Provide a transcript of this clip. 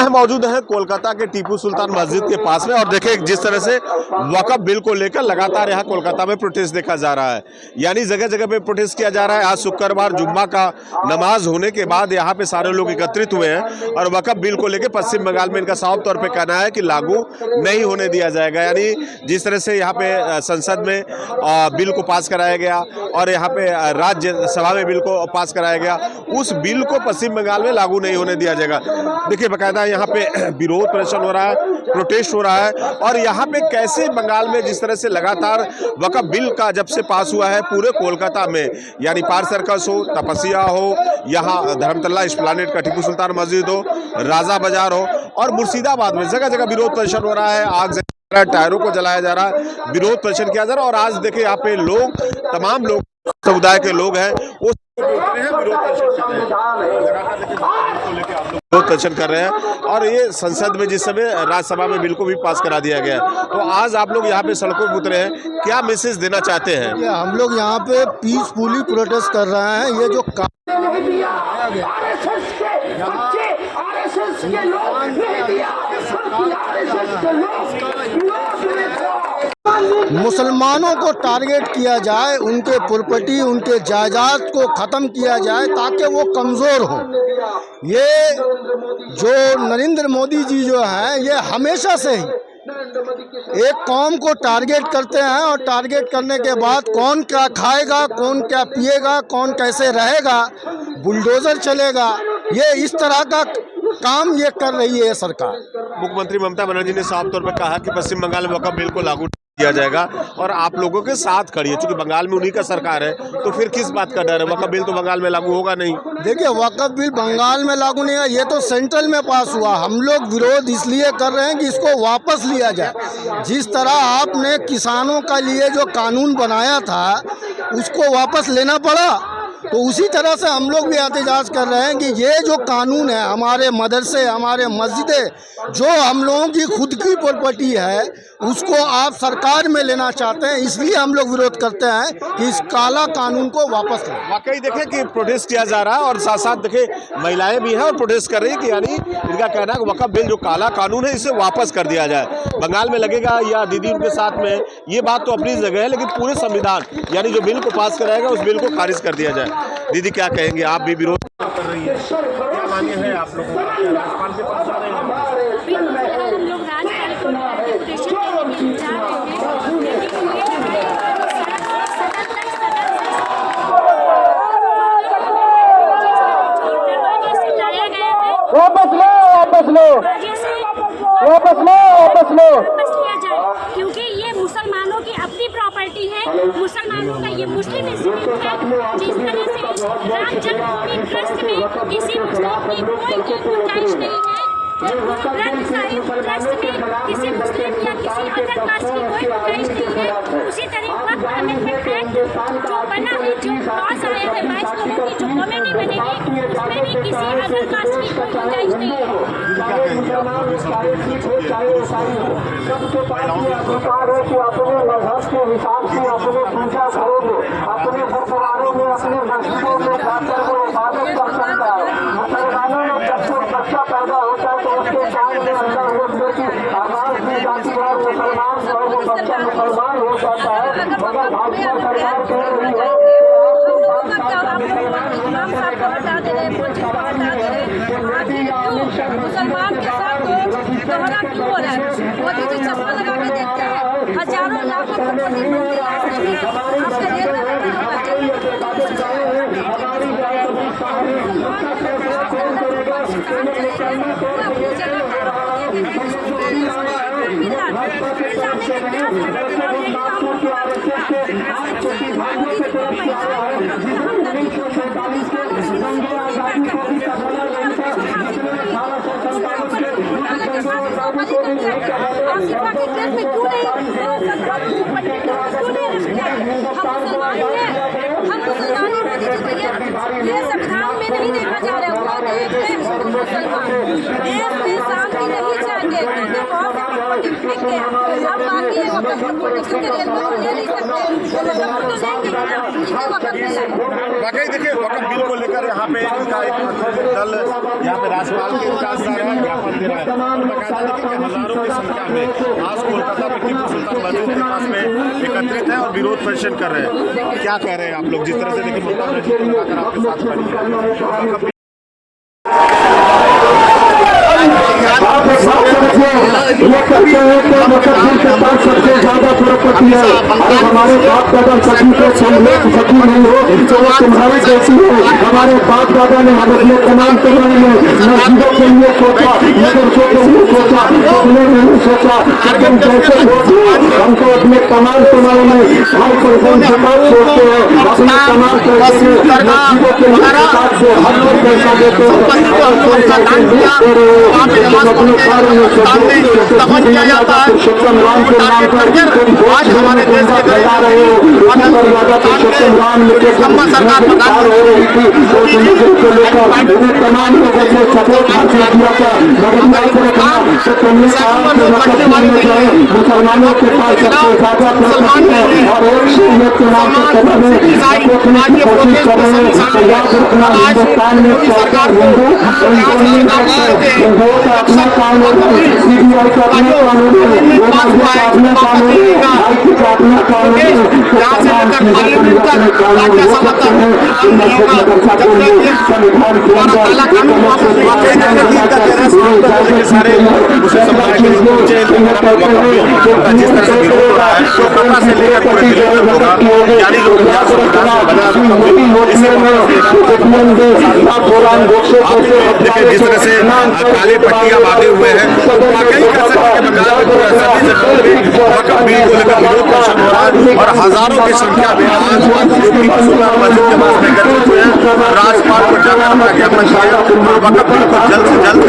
मौजूद है कोलकाता के टीपू सुल्तान मस्जिद के पास में और देखिए जिस तरह से वक्फ बिल को लेकर लगातार यहाँ कोलकाता में प्रोटेस्ट देखा जा रहा है। यानी जगह जगह पे प्रोटेस्ट किया जा रहा है। आज शुक्रवार जुम्मा का नमाज होने के बाद यहाँ पे सारे लोग एकत्रित हुए हैं और वक्फ बिल को लेकर पश्चिम बंगाल में इनका साफ तौर पर कहना है कि लागू नहीं होने दिया जाएगा। यानी जिस तरह से यहाँ पे संसद में बिल को पास कराया गया और यहाँ पे राज्यसभा में बिल को पास कराया गया, उस बिल को पश्चिम बंगाल में लागू नहीं होने दिया जाएगा। देखिए बाकायदा यहाँ पे विरोध प्रदर्शन हो रहा है, प्रोटेस्ट हो रहा है और यहाँ पे कैसे बंगाल में जिस तरह से लगातार वक्फ बिल का जब से पास हुआ है पूरे कोलकाता में, यानी पार्क सर्कस हो, तपस्या हो, यहाँ धर्मतल्ला एस्प्लेनेड का टीपू सुल्तान मस्जिद हो, राजा बाजार हो और मुर्शिदाबाद में जगह जगह विरोध प्रदर्शन हो रहा है। आग टायरों को जलाया जा रहा है, विरोध प्रदर्शन किया जा रहा है। और आज देखिए यहाँ पे लोग, तमाम लोग समुदाय के लोग हैं वो विरोध प्रदर्शन कर रहे हैं और ये संसद में जिस समय राज्यसभा में बिल को भी पास करा दिया गया। तो आज आप लोग यहाँ पे सड़कों पर उतरे हैं, क्या मैसेज देना चाहते हैं? हम लोग यहाँ पे पीसफुली प्रोटेस्ट कर रहे हैं। ये जो मुसलमानों को टारगेट किया जाए, उनके प्रॉपर्टी, उनके जायदाद को ख़त्म किया जाए ताकि वो कमज़ोर हो। ये जो नरेंद्र मोदी जी जो हैं ये हमेशा से ही एक कौम को टारगेट करते हैं और टारगेट करने के बाद कौन क्या खाएगा, कौन क्या पिएगा, कौन कैसे रहेगा, बुलडोज़र चलेगा, ये इस तरह का काम ये कर रही है सरकार। मुख्यमंत्री ममता बनर्जी ने साफ तौर पर कहा कि पश्चिम बंगाल में वक्फ बिल को लागू किया जाएगा और आप लोगों के साथ खड़ी है, क्योंकि बंगाल में उन्हीं का सरकार है, तो फिर किस बात का डर है? वक्फ बिल तो बंगाल में लागू होगा नहीं। देखिए वक्फ बिल बंगाल में लागू नहीं है, ये तो सेंट्रल में पास हुआ। हम लोग विरोध इसलिए कर रहे हैं कि इसको वापस लिया जाए। जिस तरह आपने किसानों का लिए जो कानून बनाया था उसको वापस लेना पड़ा, तो उसी तरह से हम लोग भी एहतजाज कर रहे हैं कि ये जो कानून है, हमारे मदरसे, हमारे मस्जिदें, जो हम लोगों की खुद की प्रॉपर्टी है, उसको आप सरकार में लेना चाहते हैं। इसलिए हम लोग विरोध करते हैं कि इस काला कानून को वापस लें। वाकई देखें कि प्रोटेस्ट किया जा रहा है और साथ साथ देखें महिलाएं भी हैं और प्रोटेस्ट कर रही है कि यानी इनका कहना है कि वक्फ बिल जो काला कानून है इसे वापस कर दिया जाए। बंगाल में लगेगा या दीदी उनके साथ में, ये बात तो अपनी जगह है, लेकिन पूरे संविधान यानी जो बिल को पास कराएगा उस बिल को खारिज कर दिया जाए। दीदी क्या कहेंगे, आप भी विरोध कर रही है, क्या मांगे हैं आप लोगों को? राज्यपाल के पास जा रहे हैं? हम लोग वापस लो लिया जाए, क्योंकि ये मुसलमानों की अपनी प्रॉपर्टी है। मुसलमानों का ये मुस्लिम इंस्टीट्यूट है। जिस तरह से राम जन्मभूमि ट्रस्ट में किसी मुस्लिम की कोई गुंजाइश नहीं है, ग्रंथ साहिब ट्रस्ट में किसी मुस्लिम या किसी अदर कास्ट की कोई गुंजाइश नहीं है। उसी तरह वक्फ अमेंडमेंट एक्ट जो बना है, जो पास आया है 22 लोगों की जो कमेटी बनेगी, उसमें भी किसी अदर कास्ट की कोई गुंजाइश नहीं है। सबके पास ये अधिकार है कि अपने मजहब के हिसाब से अपने पूजा करोगे, अपने गुरुद्वारों में, अपने मस्जिदों में जाकर वो इबादत कर सकता है। मुसलमानों में जब कोई बच्चा पैदा होता है तो उसके कान में अंदर होने की आवाज दी जाती है, मुसलमान जो है वो बच्चा मुसलमान हो जाता है। मगर भाजपा सरकार कह रही है मुसलमान के साथ दोहरा क्यों हो रहा है? मोदी जी चश्मा लगा के देखते हैं, हजारों लाखों करोड़पति मंदिर रास्ते में आपके रेल में लगे होना चाहिए। ये संविधान में नहीं देखा जा रहा है। मुसलमान देश में शांति नहीं चाहते, क्योंकि बहुत प्रॉपर्टी फेंक के आप मांगिए वक्त क्योंकि रेलवे को ले नहीं सकते वक्त तो लेंगे ना इसे वक्त मिला है। वाकई देखिए वक्फ बिल को लेकर यहाँ पे इनका एक प्रतिनिधि दल यहाँ पे राज्यपाल के इंतजार है, ज्ञापन दे रहा है। और बाकायदा देखिए कि हजारों की संख्या में आज कोलकाता में टीपू सुल्तान मस्जिद के पास में एकत्रित है और विरोध प्रदर्शन कर रहे हैं। क्या कह रहे हैं आप लोग? जिस तरह से देखिए ममता बनर्जी को लगाकर आपके साथ खड़ी है। सबसे ज्यादा प्रॉपर्टी है और हमारे बाप दादा सभी को सभी नहीं हो तो वो तुम्हारी जैसी है। हमारे बाप दादा ने हम अपने तमाम समय में मस्जिदों के लिए सोचा, मदरसों के लिए सोचा, अपने नहीं सोचा कि तुम कैसे हमको अपने तमाम समय में 5% सोचते हैं, अपने तमाम पैसे मस्जिदों के लिए से हर लोग पैसा देते हैं अपने कार्य में पुरुषोत्तम राम के नाम पर आज हमारे देश के फैला रहे हो पुरुषोत्तम राम सरकार प्रधान हो रही थी को लेकर उन्हें तमाम लोगों से सपोर्ट हासिल किया था तो तुमने मुसलमानों के पास सबसे ज्यादा प्रॉपर्टी है और एक से एक चुनाव के समय में रोकने की कोशिश कर रहे हैं। तो याद रखना हिंदुस्तान में सरकार हिंदू नहीं करते, हिंदुओं का अपना कानून है, CBI का अपना कानून है, अपना कानून है, हाईकोर्ट का अपना कानून है। सारे मुस्लिम समुदाय के लोग पहुंचे जिस तरह से विरोध हो रहा है कोलकाता से लेकर पूरे दिल्ली तक होगा, यानी लोग देखिए जिस तरह से काले पट्टियां बांधे हुए हैं वाकई कह सकते हैं बंगाल में वक्फ बिल को लेकर विरोध प्रदर्शन हो रहा है और हजारों की संख्या में आज टीपू सुल्तान मस्जिद के पास में एकत्रित हुए हैं। राज्यपाल को ज्ञापन दिया और वक्फ बिल को जल्द से जल्द